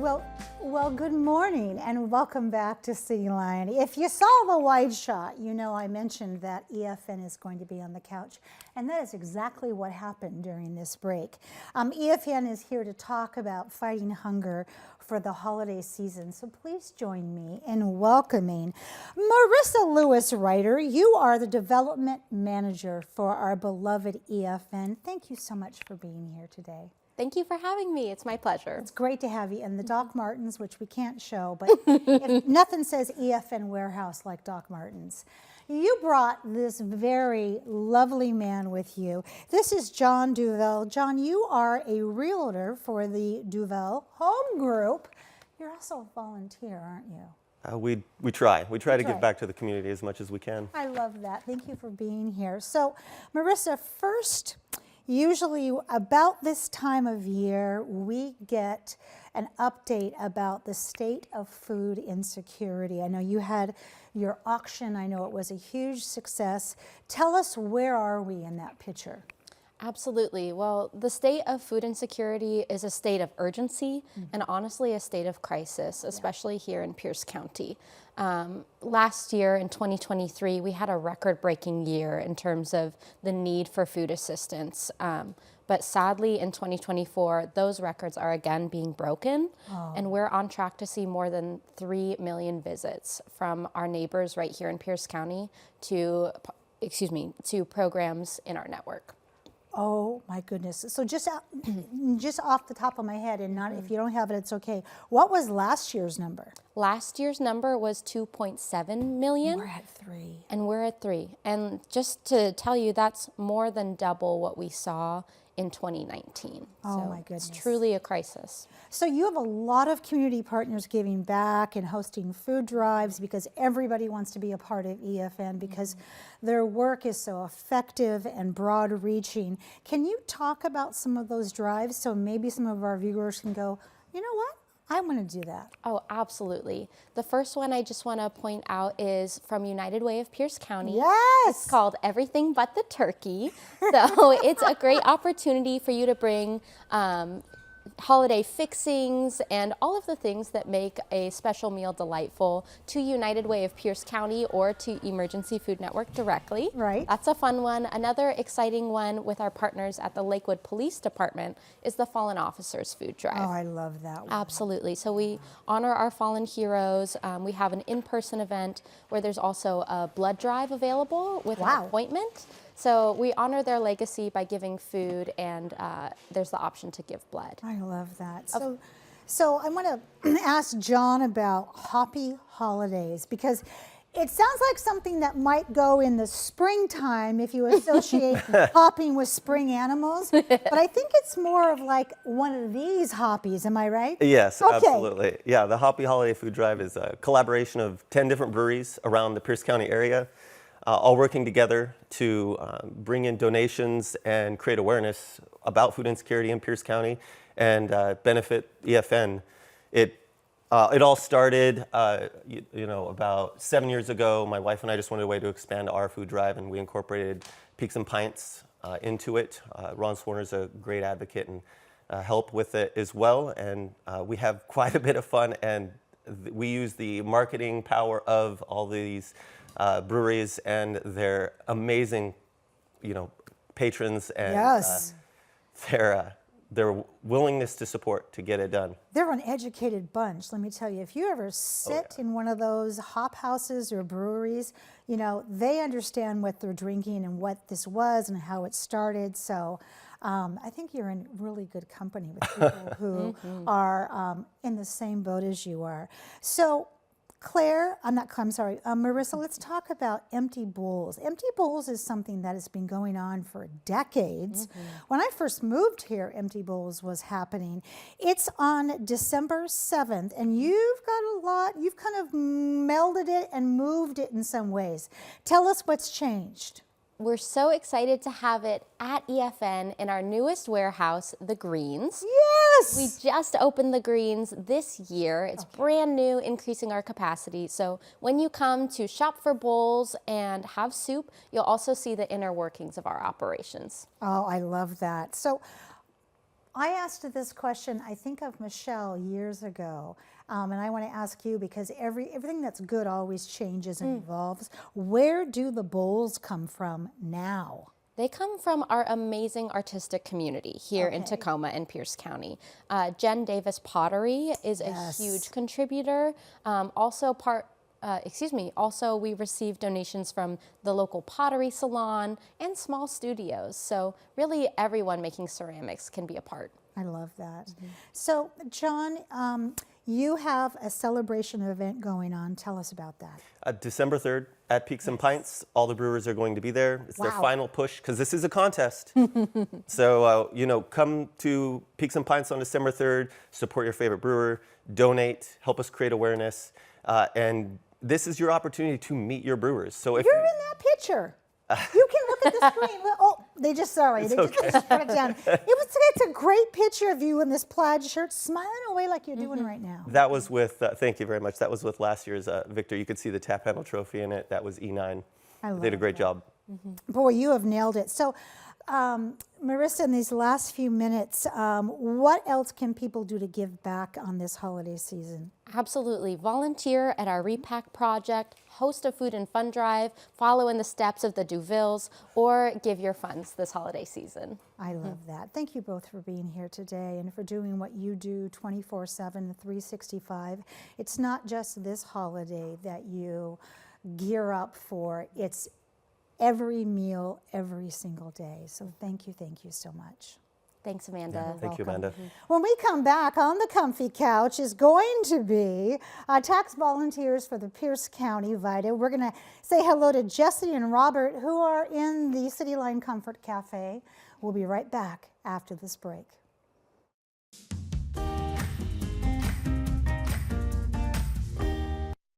Well, good morning and welcome back to Cityline. If you saw the wide shot, you know I mentioned that EFN is going to be on the couch, and that is exactly what happened during this break. EFN is here to talk about fighting hunger for the holiday season, so please join me in welcoming Marissa Lewis-Ryder. You are the development manager for our beloved EFN. Thank you so much for being here today. Thank you for having me. It's my pleasure. It's great to have you. And the Doc Martens, which we can't show, but if nothing says EFN Warehouse like Doc Martens. You brought this very lovely man with you. This is John Duvel. John, you are a realtor for the Duvel Home Group. You're also a volunteer, aren't you? We try. We try to give back to the community as much as we can. I love that. Thank you for being here. So, Marissa, first, usually about this time of year, we get an update about the state of food insecurity. I know you had your auction. I know it was a huge success. Tell us, where are we in that picture? Absolutely. Well, the state of food insecurity is a state of urgency and honestly a state of crisis, especially here in Pierce County. Last year in 2023, we had a record-breaking year in terms of the need for food assistance. But sadly, in 2024, those records are again being broken, and we're on track to see more than 3 million visits from our neighbors right here in Pierce County to programs in our network. Oh my goodness. So just off the top of my head, and not if you don't have it, it's okay. What was last year's number? Last year's number was 2.7 million. We're at 3. And we're at 3. And just to tell you, that's more than double what we saw in 2019. Oh my goodness. It's truly a crisis. So you have a lot of community partners giving back and hosting food drives because everybody wants to be a part of EFN because their work is so effective and broad reaching. Can you talk about some of those drives so maybe some of our viewers can go, you know what? I want to do that. Oh, absolutely. The first one I just want to point out is from United Way of Pierce County. Yes! It's called Everything But the Turkey. So it's a great opportunity for you to bring holiday fixings and all of the things that make a special meal delightful to United Way of Pierce County or to Emergency Food Network directly. Right. That's a fun one. Another exciting one with our partners at the Lakewood Police Department is the Fallen Officers Food Drive. Oh, I love that one. Absolutely. So we honor our fallen heroes. We have an in-person event where there's also a blood drive available with an appointment. So we honor their legacy by giving food, and there's the option to give blood. I love that. So I want to ask John about Hoppy Holidays, because it sounds like something that might go in the springtime if you associate hopping with spring animals, but I think it's more of like one of these hoppies, am I right? Yes, okay. Absolutely. Yeah, the Hoppy Holiday Food Drive is a collaboration of 10 different breweries around the Pierce County area, all working together to bring in donations and create awareness about food insecurity in Pierce County and benefit EFN. It all started, about 7 years ago. My wife and I just wanted a way to expand our food drive, and we incorporated Peaks and Pints into it. Ron Swarner's a great advocate and help with it as well, and we have quite a bit of fun, and we use the marketing power of all these breweries and their amazing, patrons and their willingness to support to get it done. They're an educated bunch, let me tell you. If you ever sit in one of those hop houses or breweries, they understand what they're drinking and what this was and how it started. So I think you're in really good company with people who are in the same boat as you are. So Marissa, let's talk about Empty Bowls. Empty Bowls is something that has been going on for decades. When I first moved here, Empty Bowls was happening. It's on December 7th, and you've kind of melded it and moved it in some ways. Tell us what's changed. We're so excited to have it at EFN in our newest warehouse, The Greens. Yes! We just opened The Greens this year. It's brand new, increasing our capacity. So when you come to shop for bowls and have soup, you'll also see the inner workings of our operations. Oh, I love that. So I asked this question, I think of Michelle years ago, and I want to ask you because everything that's good always changes and evolves. Where do the bowls come from now? They come from our amazing artistic community here in Okay. Tacoma and Pierce County. Jen Davis Pottery is a huge contributor. Also we receive donations from the local pottery salon and small studios. So really everyone making ceramics can be a part. I love that. So, John, you have a celebration event going on. Tell us about that. December 3rd at Peaks and Pints. All the brewers are going to be there. It's their final push because this is a contest. So, come to Peaks and Pints on December 3rd, support your favorite brewer, donate, help us create awareness. And this is your opportunity to meet your brewers. So if You're in that picture. You can look at the screen. Oh, they just just put it down. It's a great picture of you in this plaid shirt, smiling away like you're doing right now. That was with, thank you very much. That was with last year's victor. You could see the tap handle trophy in it. That was E9. I love They did a great that. job. Boy, you have nailed it. So, Marissa, in these last few minutes, what else can people do to give back on this holiday season? Absolutely. Volunteer at our Repack project, host a food and fun drive, follow in the steps of the Duvilles, or give your funds this holiday season. I love that. Thank you both for being here today and for doing what you do 24/7, 365. It's not just this holiday that you gear up for. It's every meal, every single day. So thank you so much. Thanks, Amanda. Thank you, Welcome. Amanda. When we come back, on the comfy couch is going to be tax volunteers for the Pierce County VITA. We're going to say hello to Jesse and Robert, who are in the Cityline Comfort Cafe. We'll be right back after this break.